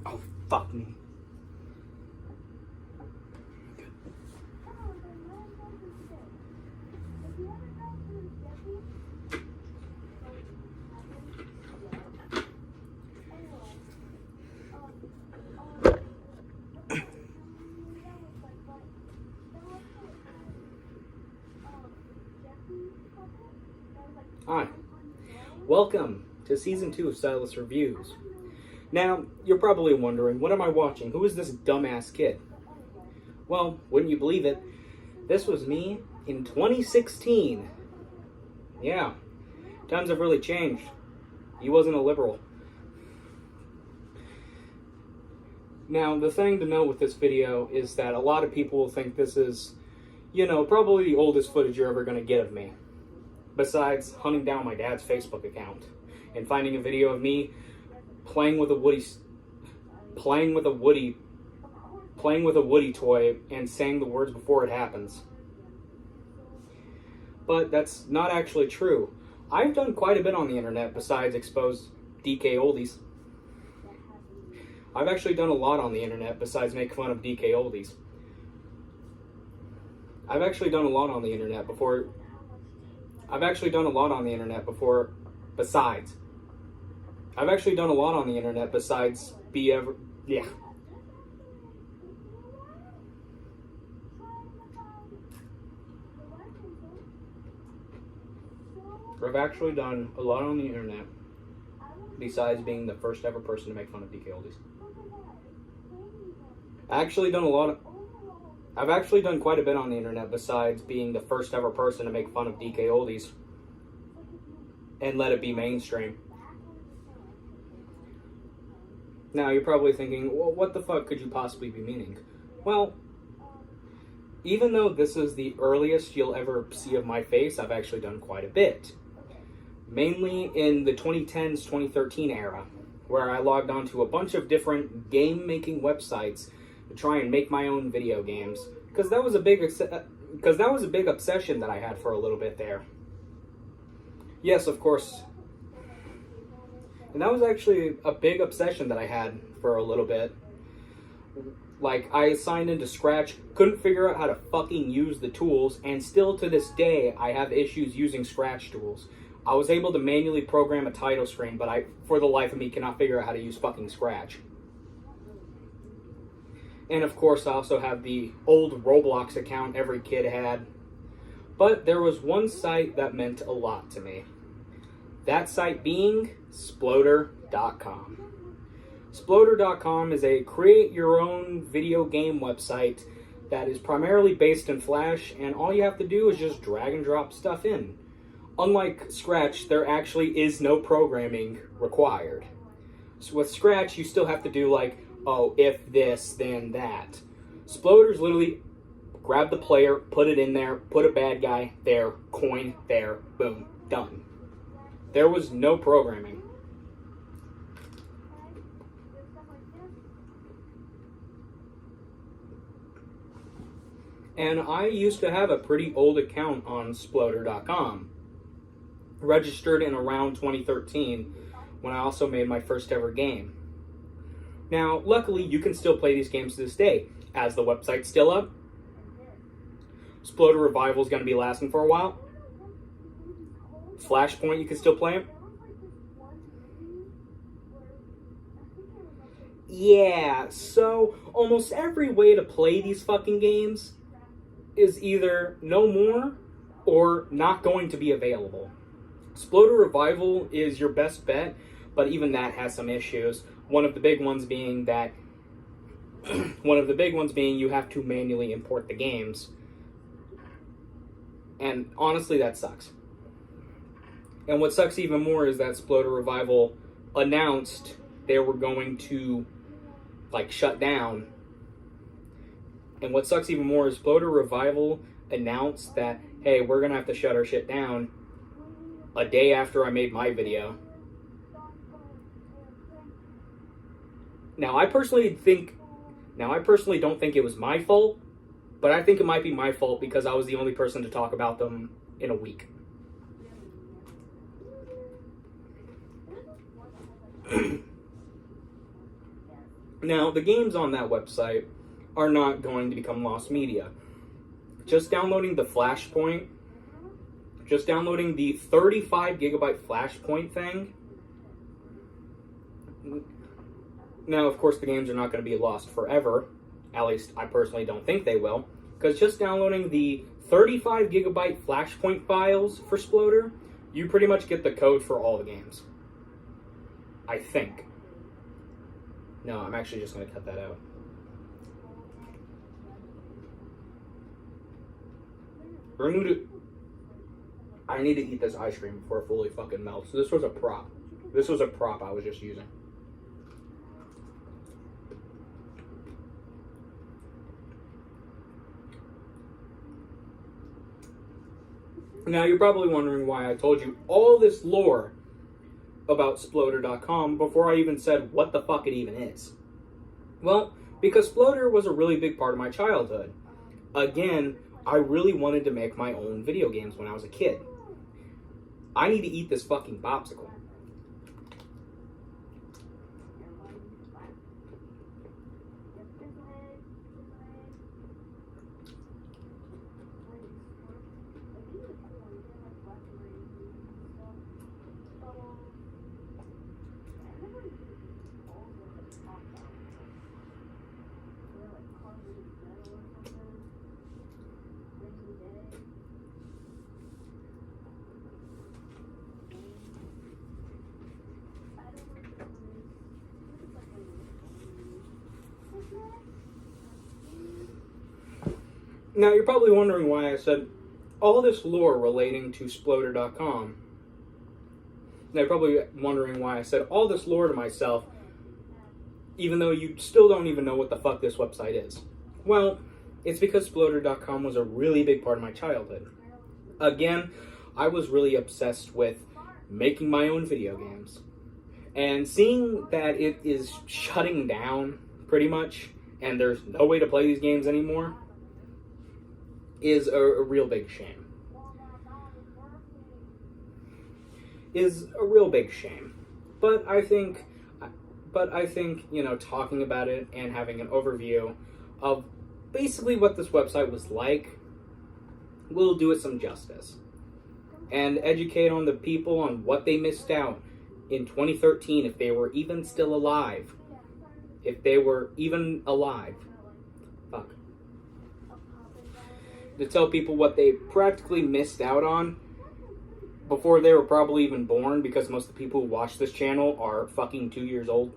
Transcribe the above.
Oh, fuck me. Hi, welcome to Season 2 of Stylus Reviews. Now, you're probably wondering, what am I watching? Who is this dumbass kid? Well, wouldn't you believe it, this was me in 2016. Yeah, times have really changed. He wasn't a liberal. Now, the thing to know with this video is that a lot of people will think this is, probably the oldest footage you're ever going to get of me. Besides hunting down my dad's Facebook account and finding a video of me playing with a Woody toy and saying the words before it happens. But that's not actually true. I've done quite a bit on the internet besides expose DK oldies. I've actually done a lot on the internet besides make fun of DK oldies. I've actually done a lot on the internet besides yeah. I've actually done a lot on the internet besides being the first ever person to make fun of DK oldies. I've actually done quite a bit on the internet besides being the first ever person to make fun of DK oldies and let it be mainstream. Now, you're probably thinking, well, what the fuck could you possibly be meaning? Well, even though this is the earliest you'll ever see of my face, I've actually done quite a bit. Mainly in the 2010s, 2013 era, where I logged onto a bunch of different game-making websites to try and make my own video games. Because that was a big obsession that I had for a little bit there. Yes, of course. And that was actually a big obsession that I had for a little bit. Like, I signed into Scratch, couldn't figure out how to fucking use the tools, and still to this day, I have issues using Scratch tools. I was able to manually program a title screen, but I, for the life of me, cannot figure out how to use fucking Scratch. And of course, I also have the old Roblox account every kid had. But there was one site that meant a lot to me. That site being Sploder.com. Sploder.com is a create-your-own video game website that is primarily based in Flash, and all you have to do is just drag and drop stuff in. Unlike Scratch, there actually is no programming required. So with Scratch, you still have to do like, oh, if this, then that. Sploder's literally grab the player, put it in there, put a bad guy there, coin there, boom, done. There was no programming. And I used to have a pretty old account on Sploder.com, registered in around 2013, when I also made my first ever game. Now, luckily, you can still play these games to this day, as the website's still up. Sploder Revival is going to be lasting for a while. Flashpoint, you can still play it. Yeah, so almost every way to play these fucking games is either no more or not going to be available. Sploder Revival is your best bet, but even that has some issues. One of the big ones being you have to manually import the games. And honestly, that sucks. And what sucks even more is that Sploder Revival announced they were going to, shut down. And what sucks even more is Sploder Revival announced that, hey, we're going to have to shut our shit down a day after I made my video. Now, I personally don't think it was my fault, but I think it might be my fault because I was the only person to talk about them in a week. Now, the games on that website are not going to become lost media. Just downloading the Flashpoint, just downloading the 35 gigabyte Flashpoint thing. Now, of course, the games are not going to be lost forever. At least, I personally don't think they will. Because just downloading the 35 gigabyte Flashpoint files for Sploder, you pretty much get the code for all the games. I think. No, I'm actually just going to cut that out. I need to eat this ice cream before it fully fucking melts. This was a prop. This was a prop I was just using. Now, you're probably wondering why I told you all this lore about Sploder.com before I even said what the fuck it even is. Well, because Sploder was a really big part of my childhood. Again, I really wanted to make my own video games when I was a kid. I need to eat this fucking popsicle. Now, you're probably wondering why I said all this lore relating to Sploder.com. Now, you're probably wondering why I said all this lore to myself, even though you still don't even know what the fuck this website is. Well, it's because Sploder.com was a really big part of my childhood. Again, I was really obsessed with making my own video games. And seeing that it is shutting down, pretty much, and there's no way to play these games anymore, is a real big shame. Is a real big shame. But I think, you know, talking about it and having an overview of basically what this website was like will do it some justice. And educate on the people on what they missed out in 2013, if they were even still alive. If they were even alive. Fuck. To tell people what they practically missed out on before they were probably even born, because most of the people who watch this channel are fucking 2 years old.